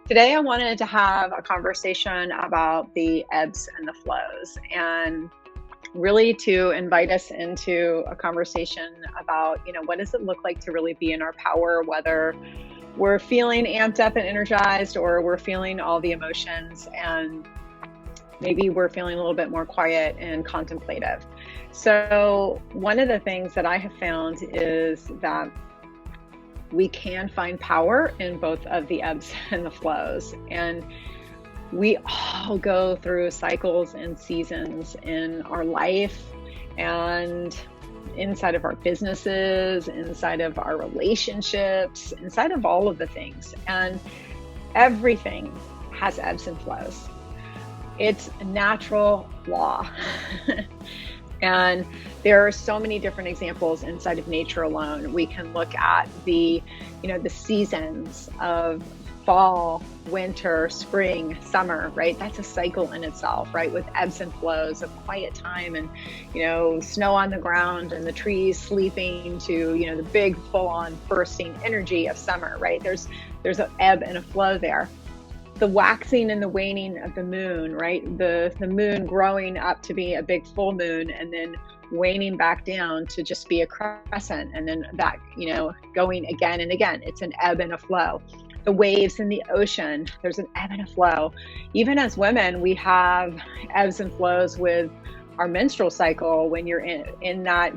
Today, I wanted to have a conversation about the ebbs and the flows, and really to invite us into a conversation about, what does it look like to really be in our power, whether we're feeling amped up and energized or we're feeling all the emotions, and maybe we're feeling a little bit more quiet and contemplative. So, one of the things that I have found is that we can find power in both of the ebbs and the flows. And we all go through cycles and seasons in our life and inside of our businesses, inside of our relationships, inside of all of the things. And everything has ebbs and flows. It's a natural law. And there are so many different examples inside of nature alone. We can look at the seasons of fall, winter, spring, summer, right? That's a cycle in itself, right? With ebbs and flows of quiet time and, snow on the ground and the trees sleeping to, the big full-on bursting energy of summer, right? There's an ebb and a flow there. The waxing and the waning of the moon, right? The moon growing up to be a big full moon and then waning back down to just be a crescent, and then that, going again and again. It's an ebb and a flow. The waves in the ocean, there's an ebb and a flow. Even as women, we have ebbs and flows with our menstrual cycle when you're in that,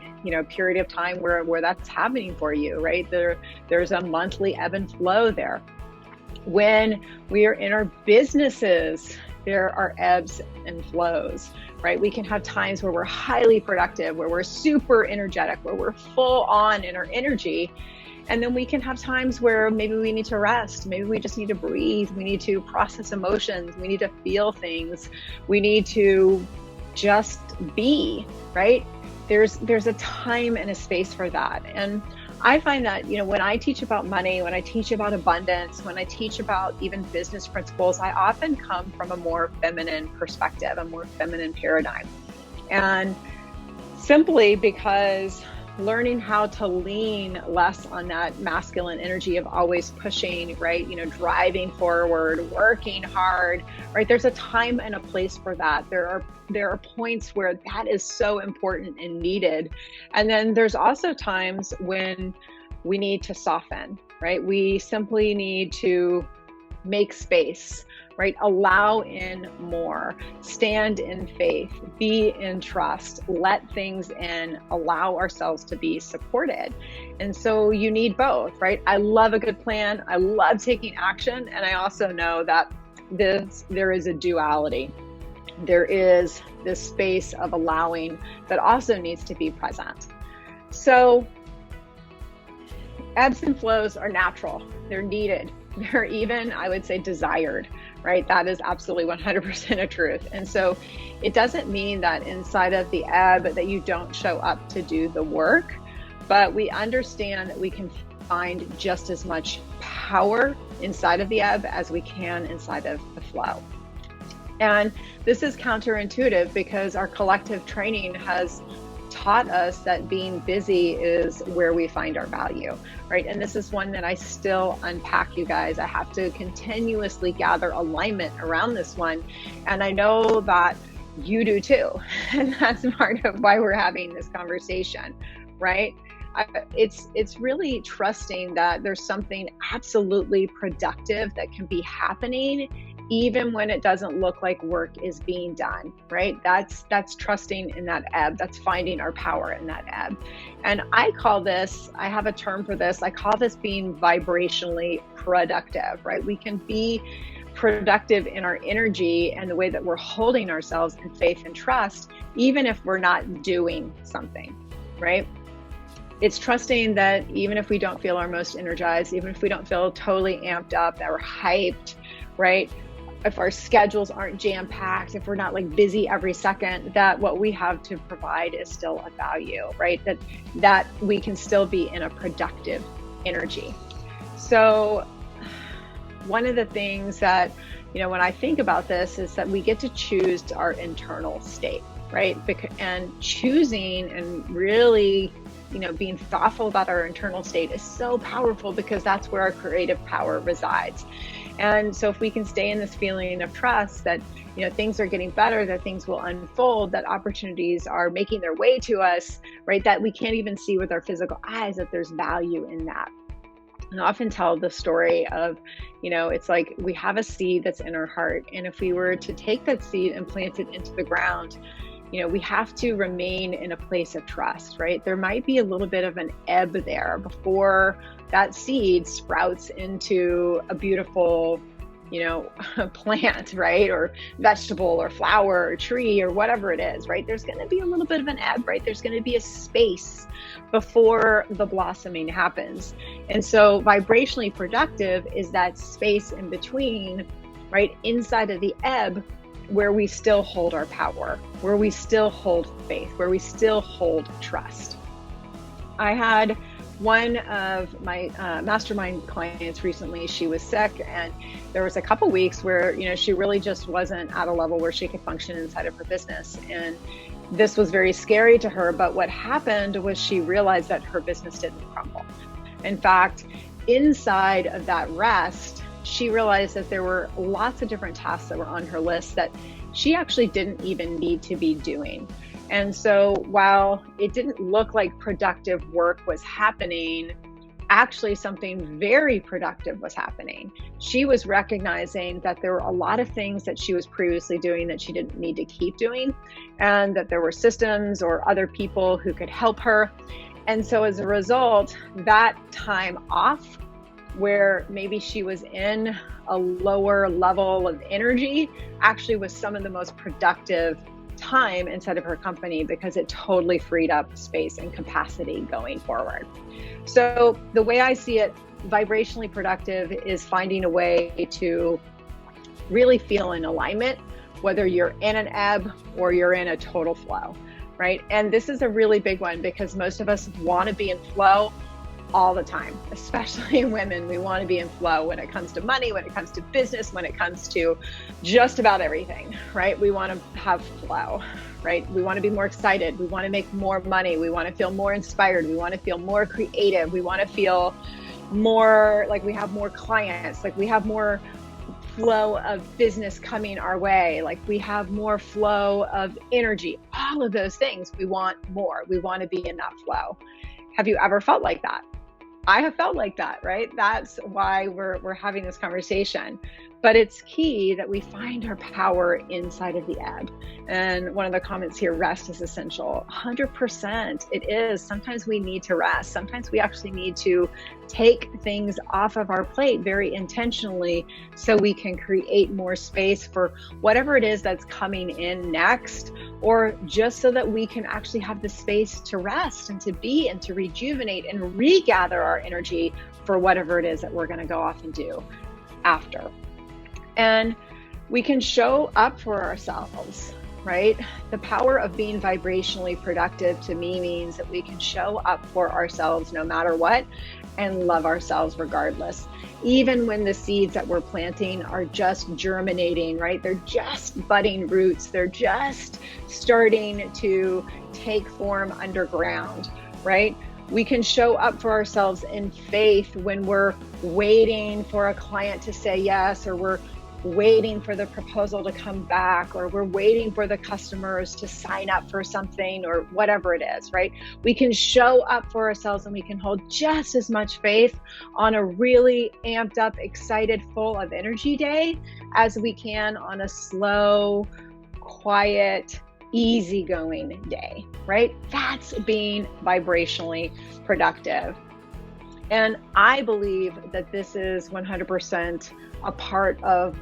period of time where that's happening for you, right? There's a monthly ebb and flow there. When we are in our businesses, there are ebbs and flows, right? We can have times where we're highly productive, where we're super energetic, where we're full on in our energy. And then we can have times where maybe we need to rest. Maybe we just need to breathe. We need to process emotions. We need to feel things. We need to just be, right? There's a time and a space for that. And I find that, when I teach about money, when I teach about abundance, when I teach about even business principles, I often come from a more feminine perspective, a more feminine paradigm. And simply because learning how to lean less on that masculine energy of always pushing, right? Driving forward, working hard, right? There's a time and a place for that. There are points where that is so important and needed. And then there's also times when we need to soften, right? We simply need to make space, right? Allow in more, stand in faith, be in trust, let things in, allow ourselves to be supported. And so you need both, right? I love a good plan. I love taking action. And I also know that there is a duality. There is this space of allowing that also needs to be present. So ebbs and flows are natural. They're needed. They're even, I would say, desired, right? That is absolutely 100% a truth. And so it doesn't mean that inside of the ebb that you don't show up to do the work, but we understand that we can find just as much power inside of the ebb as we can inside of the flow. And this is counterintuitive because our collective training has taught us that being busy is where we find our value, right? And this is one that I still unpack, you guys. I have to continuously gather alignment around this one. And I know that you do too. And that's part of why we're having this conversation, right? It's really trusting that there's something absolutely productive that can be happening even when it doesn't look like work is being done, right? That's trusting in that ebb. That's finding our power in that ebb. And I have a term for this. I call this being vibrationally productive, right? We can be productive in our energy and the way that we're holding ourselves in faith and trust, even if we're not doing something, right? It's trusting that even if we don't feel our most energized, even if we don't feel totally amped up or hyped, right? If our schedules aren't jam-packed, if we're not busy every second, that what we have to provide is still a value, right? That we can still be in a productive energy. So one of the things that, when I think about this is that we get to choose our internal state, right? And choosing and really being thoughtful about our internal state is so powerful, because that's where our creative power resides. And so if we can stay in this feeling of trust that, things are getting better, that things will unfold, that opportunities are making their way to us, right? That we can't even see with our physical eyes, that there's value in that. And I often tell the story of, it's like we have a seed that's in our heart. And if we were to take that seed and plant it into the ground, we have to remain in a place of trust, right? There might be a little bit of an ebb there before that seed sprouts into a beautiful, plant, right? Or vegetable or flower or tree or whatever it is, right? There's going to be a little bit of an ebb, right? There's going to be a space before the blossoming happens. And so vibrationally productive is that space in between, right? Inside of the ebb, where we still hold our power, where we still hold faith, where we still hold trust. I had one of my mastermind clients recently. She was sick, and there was a couple weeks where, she really just wasn't at a level where she could function inside of her business. And this was very scary to her. But what happened was she realized that her business didn't crumble. In fact, inside of that rest, she realized that there were lots of different tasks that were on her list that she actually didn't even need to be doing. And so while it didn't look like productive work was happening, actually something very productive was happening. She was recognizing that there were a lot of things that she was previously doing that she didn't need to keep doing, and that there were systems or other people who could help her. And so as a result, that time off, where maybe she was in a lower level of energy, actually was some of the most productive time inside of her company, because it totally freed up space and capacity going forward. So the way I see it, vibrationally productive is finding a way to really feel in alignment, whether you're in an ebb or you're in a total flow, right? And this is a really big one, because most of us want to be in flow all the time, especially women. We want to be in flow when it comes to money, when it comes to business, when it comes to just about everything, right? We want to have flow, right? We want to be more excited. We want to make more money. We want to feel more inspired. We want to feel more creative. We want to feel more like we have more clients, like we have more flow of business coming our way, like we have more flow of energy. All of those things, we want more. We want to be in that flow. Have you ever felt like that? I have felt like that, right? That's why we're having this conversation. But it's key that we find our power inside of the ebb. And one of the comments here, rest is essential. 100% it is. Sometimes we need to rest. Sometimes we actually need to take things off of our plate very intentionally, so we can create more space for whatever it is that's coming in next, or just so that we can actually have the space to rest and to be and to rejuvenate and regather our energy for whatever it is that we're going to go off and do after. And we can show up for ourselves, right? The power of being vibrationally productive to me means that we can show up for ourselves no matter what, and love ourselves regardless. Even when the seeds that we're planting are just germinating, right? They're just budding roots. They're just starting to take form underground, right? We can show up for ourselves in faith when we're waiting for a client to say yes, or we're waiting for the proposal to come back, or we're waiting for the customers to sign up for something, or whatever it is, right? We can show up for ourselves, and we can hold just as much faith on a really amped up, excited, full of energy day as we can on a slow, quiet, easygoing day, right? That's being vibrationally productive. And I believe that this is 100% a part of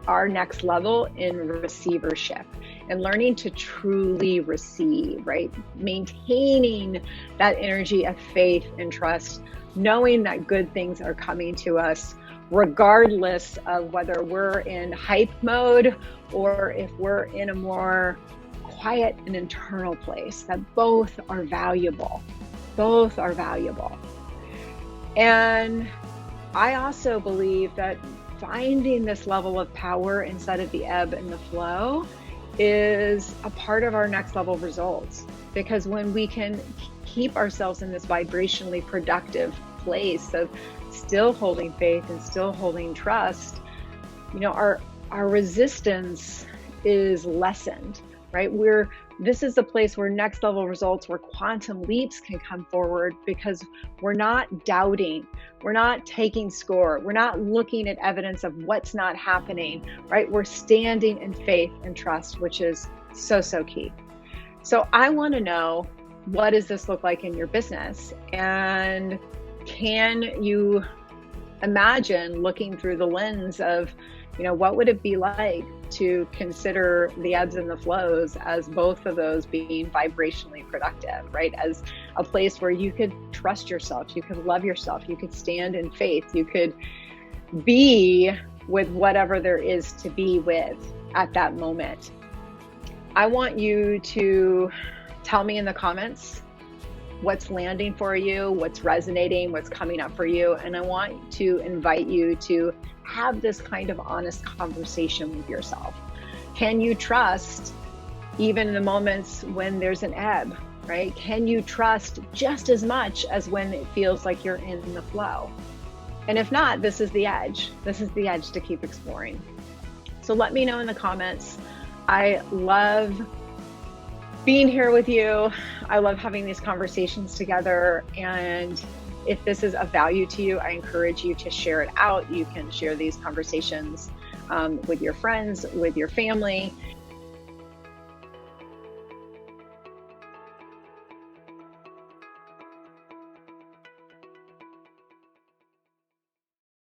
our next level in receivership and learning to truly receive, right? Maintaining that energy of faith and trust, knowing that good things are coming to us, regardless of whether we're in hype mode or if we're in a more quiet and internal place, that both are valuable. Both are valuable. And I also believe that finding this level of power inside of the ebb and the flow is a part of our next level results. Because when we can keep ourselves in this vibrationally productive place of still holding faith and still holding trust, our resistance is lessened, right? This is the place where next level results, where quantum leaps can come forward, because we're not doubting, we're not taking score, we're not looking at evidence of what's not happening, right? We're standing in faith and trust, which is so, so key. So I want to know, what does this look like in your business? And can you imagine looking through the lens of, what would it be like to consider the ebbs and the flows as both of those being vibrationally productive, right? As a place where you could trust yourself, you could love yourself, you could stand in faith, you could be with whatever there is to be with at that moment. I want you to tell me in the comments what's landing for you, what's resonating, what's coming up for you. And I want to invite you to have this kind of honest conversation with yourself. Can you trust even in the moments when there's an ebb, right? Can you trust just as much as when it feels like you're in the flow? And if not, this is the edge. This is the edge to keep exploring. So let me know in the comments. I love being here with you. I love having these conversations together. And if this is of value to you, I encourage you to share it out. You can share these conversations with your friends, with your family.